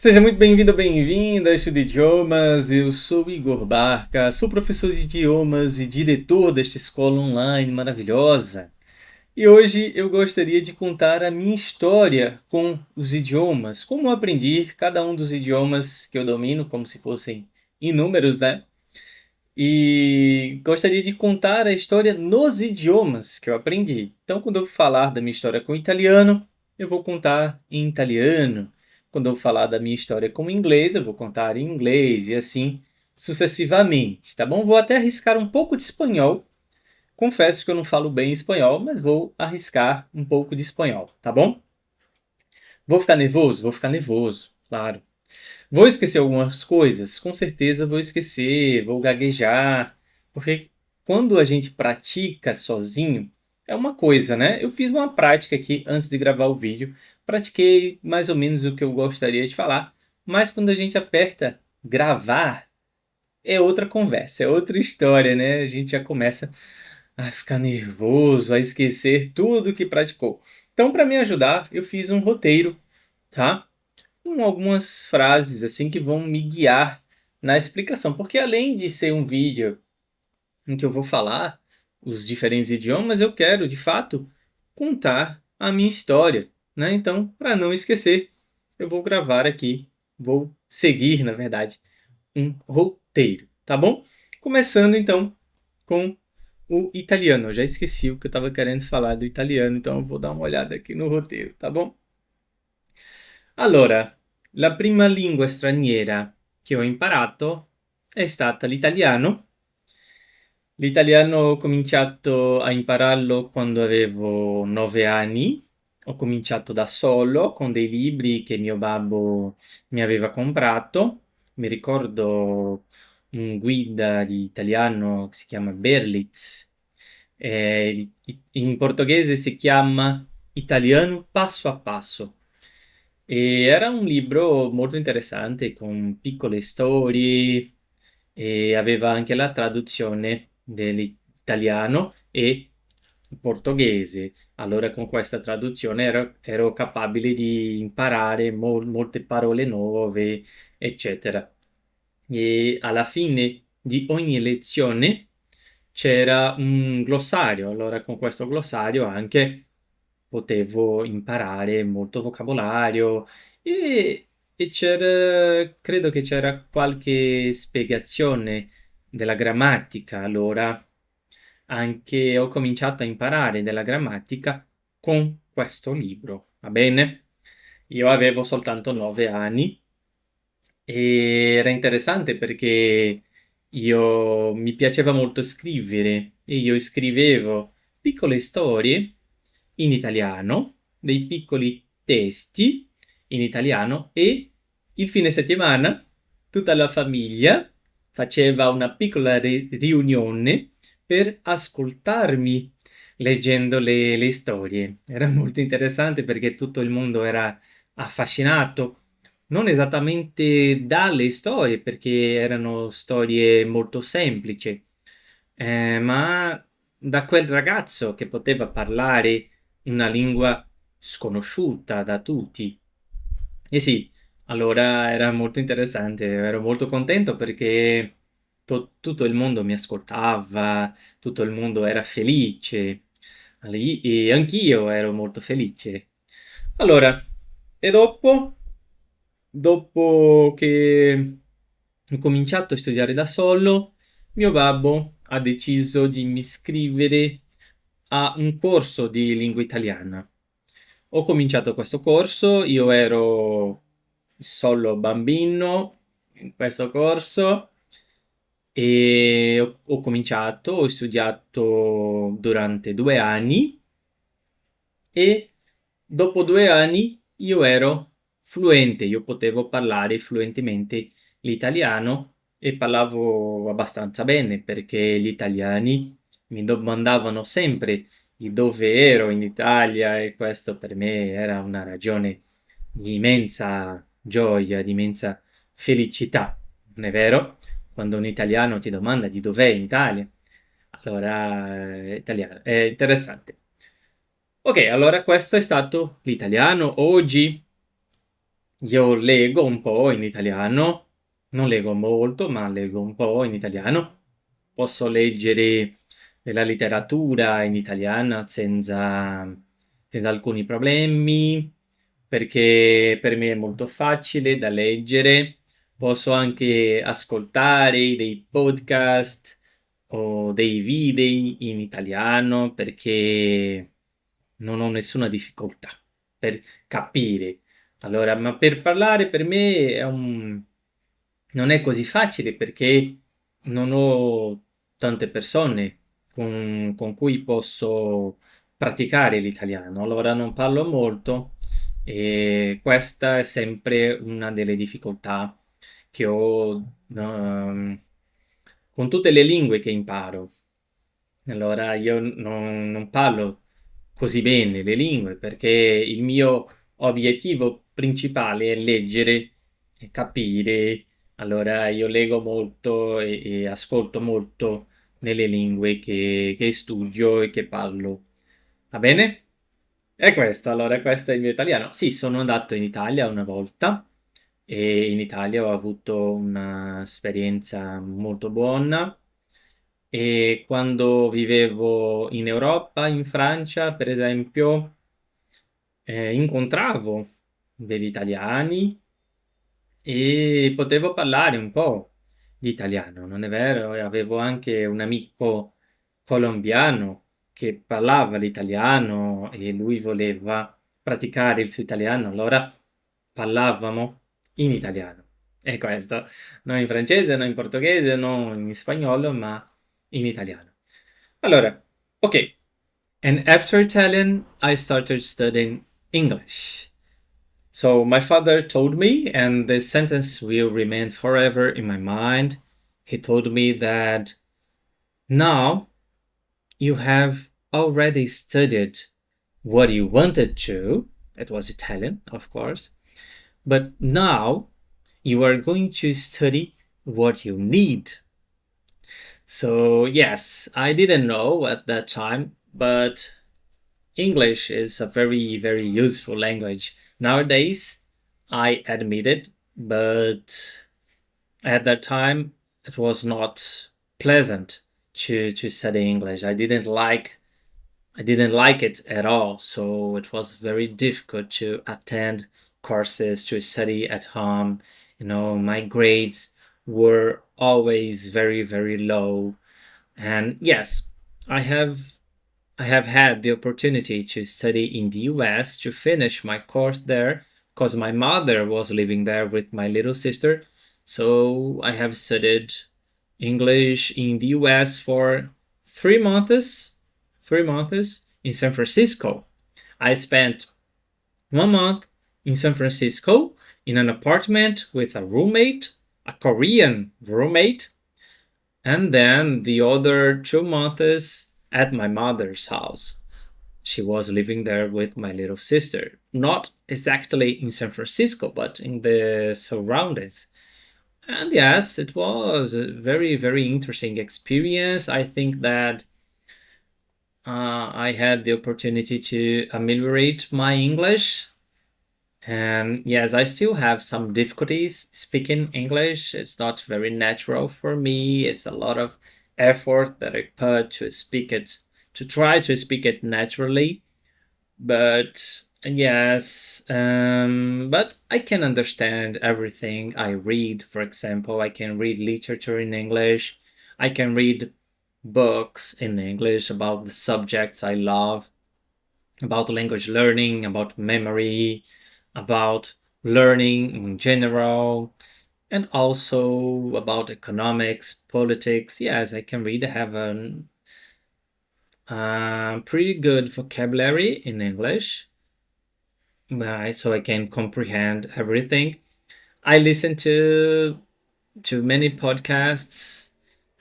Seja muito bem-vindo ou bem-vinda a Estudo Idiomas. Eu sou Igor Barca, sou professor de idiomas e diretor desta escola online maravilhosa. E hoje eu gostaria de contar a minha história com os idiomas, como eu aprendi cada um dos idiomas que eu domino, como se fossem inúmeros, né? E gostaria de contar a história nos idiomas que eu aprendi. Então, quando eu falar da minha história com o italiano, eu vou contar em italiano. Quando eu falar da minha história com o inglês, eu vou contar em inglês e assim sucessivamente, tá bom? Vou até arriscar um pouco de espanhol. Confesso que eu não falo bem espanhol, mas vou arriscar um pouco de espanhol, tá bom? Vou ficar nervoso? Vou ficar nervoso, claro. Vou esquecer algumas coisas? Com certeza vou esquecer, vou gaguejar, porque quando a gente pratica sozinho, é uma coisa, né? Eu fiz uma prática aqui antes de gravar o vídeo, pratiquei mais ou menos o que eu gostaria de falar, mas quando a gente aperta gravar, é outra conversa, é outra história, né? A gente já começa a ficar nervoso, a esquecer tudo que praticou. Então, para me ajudar, eu fiz um roteiro, tá? Com algumas frases assim que vão me guiar na explicação, porque além de ser um vídeo em que eu vou falar os diferentes idiomas, eu quero, de fato, contar a minha história, né? Então, para não esquecer, eu vou gravar aqui, vou seguir, na verdade, um roteiro, tá bom? Começando então com o italiano. Eu já esqueci o que eu estava querendo falar do italiano, então eu vou dar uma olhada aqui no roteiro, tá bom? Allora, la prima lingua straniera che ho imparato è stata l'italiano. L'italiano ho cominciato a impararlo quando avevo 9 anni. Ho cominciato da solo con dei libri che mio babbo mi aveva comprato. Mi ricordo un guida di italiano che si chiama Berlitz. In portoghese si chiama Italiano Passo a Passo. E era un libro molto interessante con piccole storie e aveva anche la traduzione dell'italiano e portoghese. Allora con questa traduzione ero capabile di imparare molte parole nuove, eccetera. E alla fine di ogni lezione c'era un glossario, allora con questo glossario anche potevo imparare molto vocabolario e c'era, credo che c'era qualche spiegazione della grammatica, allora anche ho cominciato a imparare della grammatica con questo libro, va bene? Io avevo soltanto 9 anni e era interessante perché mi piaceva molto scrivere e io scrivevo piccole storie in italiano, dei piccoli testi in italiano e il fine settimana tutta la famiglia faceva una piccola riunione per ascoltarmi leggendo le storie. Era molto interessante perché tutto il mondo era affascinato non esattamente dalle storie, perché erano storie molto semplici, ma da quel ragazzo che poteva parlare una lingua sconosciuta da tutti. E sì, allora era molto interessante, ero molto contento perché tutto il mondo mi ascoltava, tutto il mondo era felice lì, e anch'io ero molto felice. Allora, e dopo che ho cominciato a studiare da solo, mio babbo ha deciso di iscrivere a un corso di lingua italiana. Ho cominciato questo corso, io ero solo bambino in questo corso e ho cominciato, ho studiato durante 2 anni e dopo 2 anni io ero fluente, io potevo parlare fluentemente l'italiano e parlavo abbastanza bene perché gli italiani mi domandavano sempre di dove ero in Italia e questo per me era una ragione di immensa gioia, di immensa felicità, non è vero? Quando un italiano ti domanda di dov'è in Italia, allora italiano, è interessante. Ok, allora questo è stato l'italiano. Oggi io leggo un po' in italiano, non leggo molto, ma leggo un po' in italiano. Posso leggere della letteratura in italiano senza alcuni problemi, perché per me è molto facile da leggere. Posso anche ascoltare dei podcast o dei video in italiano perché non ho nessuna difficoltà per capire. Allora, ma per parlare per me non è così facile perché non ho tante persone con cui posso praticare l'italiano. Allora non parlo molto e questa è sempre una delle difficoltà che ho con tutte le lingue che imparo. Allora io non parlo così bene le lingue perché il mio obiettivo principale è leggere e capire. Allora io leggo molto e ascolto molto nelle lingue che studio e che parlo. Va bene? E questo, allora, questo è il mio italiano. Sì, sono andato in Italia una volta e in Italia ho avuto un'esperienza molto buona e quando vivevo in Europa, in Francia, per esempio, incontravo degli italiani e potevo parlare un po' di italiano, non è vero? E avevo anche un amico colombiano che parlava l'italiano e lui voleva praticare il suo italiano, allora parlavamo in italiano. E questo, non in francese, non in portoghese, non in spagnolo, ma in italiano. Allora, ok. And after Italian, I started studying English. So my father told me, and this sentence will remain forever in my mind. He told me that now you have already studied what you wanted to. It was Italian, of course. But now you are going to study what you need. So, yes, I didn't know at that time, but English is a very, very useful language nowadays. I admit it, but at that time it was not pleasant to study English. I didn't like it at all, so it was very difficult to attend courses to study at home. You know, my grades were always very, very low. And yes, I have I have had the opportunity to study in the US to finish my course there because my mother was living there with my little sister. So I have studied English in the US for 3 months, 3 months in San Francisco. I spent 1 month in San Francisco in an apartment with a roommate, a Korean roommate, and then the other 2 months at my mother's house. She was living there with my little sister, not exactly in San Francisco, but in the surroundings. And yes, it was a very, very interesting experience. I think that I had the opportunity to ameliorate my English. And yes, I still have some difficulties speaking English. It's not very natural for me. It's a lot of effort that I put to speak it, to try to speak it naturally. But yes, but I can understand everything I read. For example, I can read literature in English. I can read books in English about the subjects I love, about language learning, about memory, about learning in general, and also about economics, politics. Yes, I can read. I have a pretty good vocabulary in English, right? So I can comprehend everything. I listen to many podcasts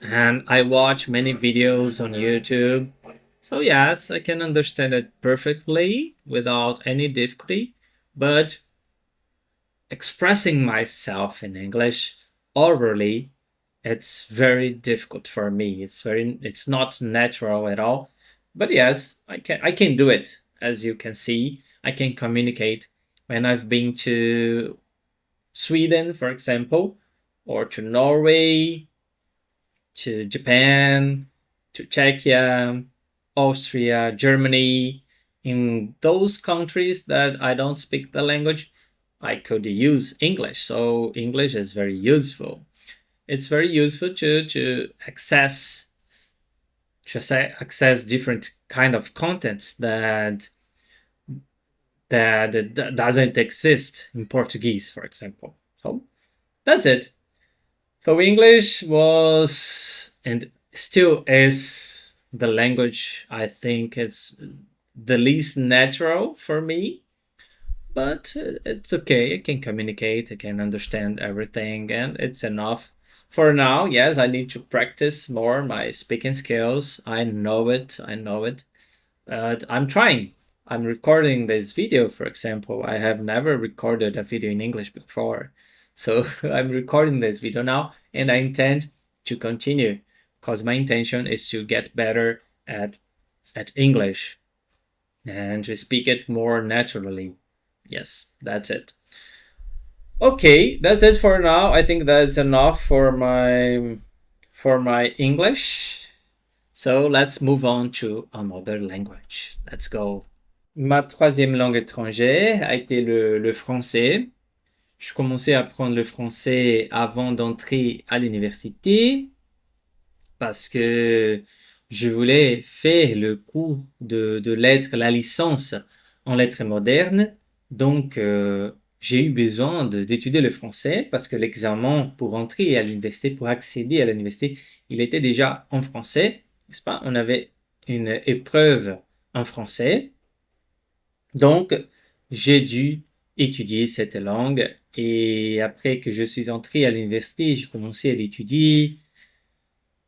and I watch many videos on YouTube. So yes, I can understand it perfectly without any difficulty, but expressing myself in English orally, it's very difficult for me. It's not natural at all. But yes, I can do it. As you can see, I can communicate when I've been to Sweden, for example, or to Norway, to Japan, to Czechia, Austria, Germany. In those countries that I don't speak the language, I could use English. So English is very useful. It's very useful to access different kind of contents that doesn't exist in Portuguese, for example. So that's it. So English was and still is the language I think is the least natural for me, but it's okay. I can communicate, I can understand everything, and it's enough. For now, yes, I need to practice more my speaking skills. I know it, but I'm trying. I'm recording this video, for example. I have never recorded a video in English before. So I'm recording this video now, and I intend to continue because my intention is to get better at English and to speak it more naturally. Yes, that's it. Okay, that's it for now. I think that's enough for my English. So let's move on to another language. Let's go. Ma troisième langue étrangère a été le français. Je commençais à apprendre le français avant d'entrer à l'université parce que je voulais faire le cours de lettres, la licence en lettres modernes. Donc, j'ai eu besoin d'étudier le français parce que l'examen pour entrer à l'université, pour accéder à l'université, il était déjà en français, n'est-ce pas? On avait une épreuve en français. Donc, j'ai dû étudier cette langue et après que je suis entré à l'université, j'ai commencé à l'étudier.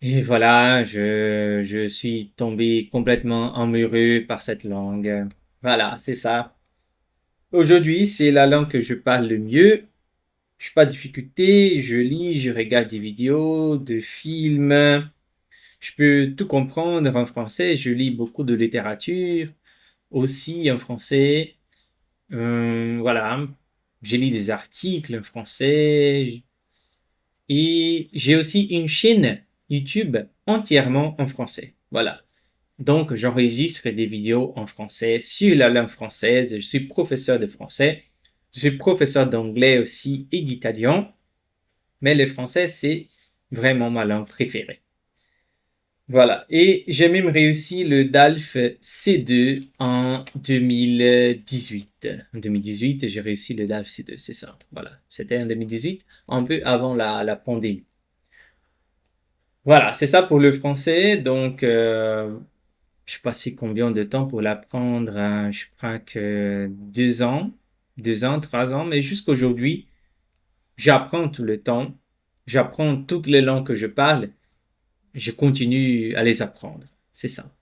Et voilà, je suis tombé complètement amoureux par cette langue. Voilà, c'est ça. Aujourd'hui, c'est la langue que je parle le mieux. Je suis pas de difficulté, je lis, je regarde des vidéos, de films. Je peux tout comprendre en français. Je lis beaucoup de littérature aussi en français. Voilà, j'ai lu des articles en français et j'ai aussi une chaîne YouTube entièrement en français. Voilà. Donc, j'enregistre des vidéos en français sur la langue française. Je suis professeur de français. Je suis professeur d'anglais aussi et d'italien. Mais le français, c'est vraiment ma langue préférée. Voilà. Et j'ai même réussi le DALF C2 en 2018. En 2018, j'ai réussi le DALF C2, c'est ça. Voilà. C'était en 2018, un peu avant la pandémie. Voilà, c'est ça pour le français. Donc, je passais combien de temps pour l'apprendre? Je crois que 2 ans, 2 ans, 3 ans, mais jusqu'aujourd'hui, j'apprends tout le temps. J'apprends toutes les langues que je parle. Je continue à les apprendre. C'est ça.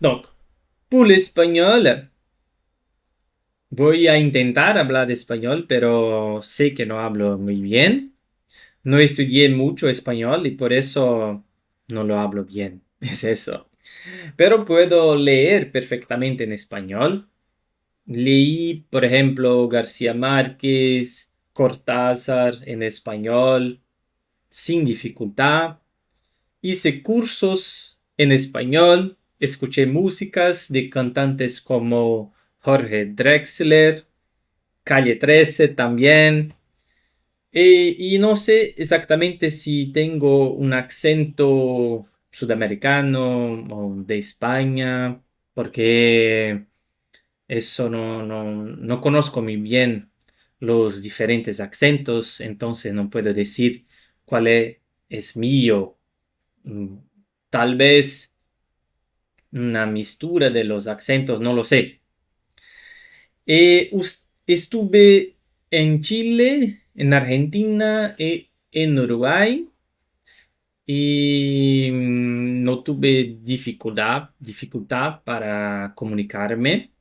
Donc, pour l'espagnol, voy a intentar hablar español, pero sé que no hablo muy bien. No estudié mucho español y por eso no lo hablo bien. Es eso. Pero puedo leer perfectamente en español. Leí, por ejemplo, García Márquez, Cortázar en español sin dificultad. Hice cursos en español. Escuché músicas de cantantes como Jorge Drexler, Calle 13 también. Y no sé exactamente si tengo un acento sudamericano o de España, porque eso no conozco muy bien los diferentes acentos, entonces no puedo decir cuál es mío. Tal vez una mistura de los acentos, no lo sé. Estuve en Chile, en Argentina y en Uruguay y no tuve dificultad para comunicarme.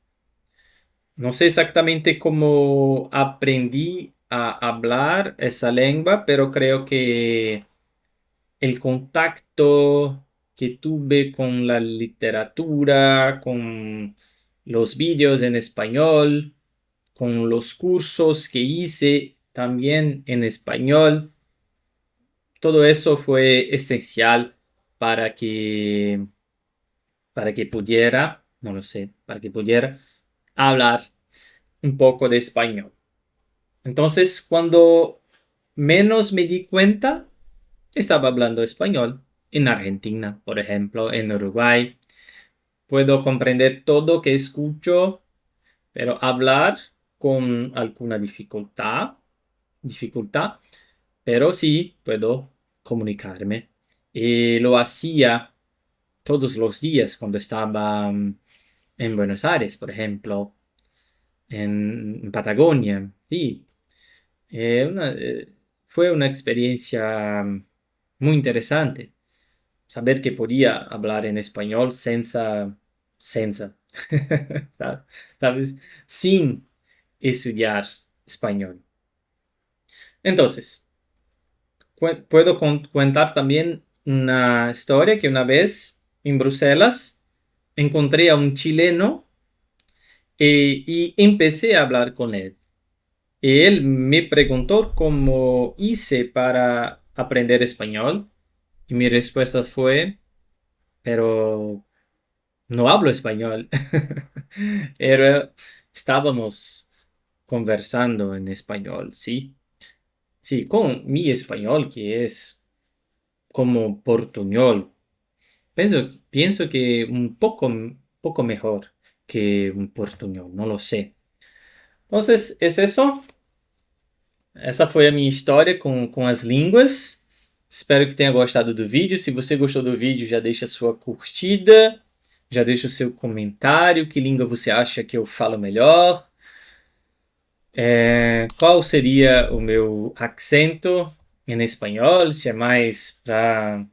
No sé exactamente cómo aprendí a hablar esa lengua, pero creo que el contacto que tuve con la literatura, con los vídeos en español, con los cursos que hice también en español. Todo eso fue esencial para que, para que pudiera, no lo sé, para que pudiera hablar un poco de español. Entonces, cuando menos me di cuenta, estaba hablando español en Argentina, por ejemplo, en Uruguay. Puedo comprender todo que escucho, pero hablar con alguna dificultad, pero sí puedo comunicarme. Y lo hacía todos los días cuando estaba en Buenos Aires, por ejemplo, en Patagonia. Sí, Eh, una- eh, fue una experiencia muy interesante. Saber que podía hablar en español senza, ¿sabes? Sin estudiar español. Entonces, puedo contar también una historia que una vez en Bruselas encontré a un chileno y empecé a hablar con él. Y él me preguntó cómo hice para aprender español y mi respuesta fue, pero no hablo español. Pero estábamos conversando en español, ¿sí? Sí, con mi español que es como portuñol. Pienso que un poco mejor que un portuñol, no lo sé. Entonces, es eso. Essa foi a minha história com as línguas. Espero que tenha gostado do vídeo. Se você gostou do vídeo, já deixa a sua curtida, já deixa o seu comentário. Que língua você acha que eu falo melhor? Qual seria o meu acento em espanhol? Se é mais para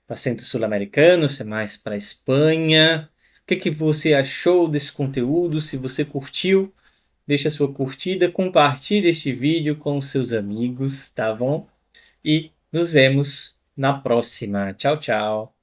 acento sul-americano, se é mais para Espanha? O que você achou desse conteúdo? Se você curtiu, deixa a sua curtida, compartilhe este vídeo com os seus amigos, tá bom? E nos vemos na próxima. Tchau, tchau.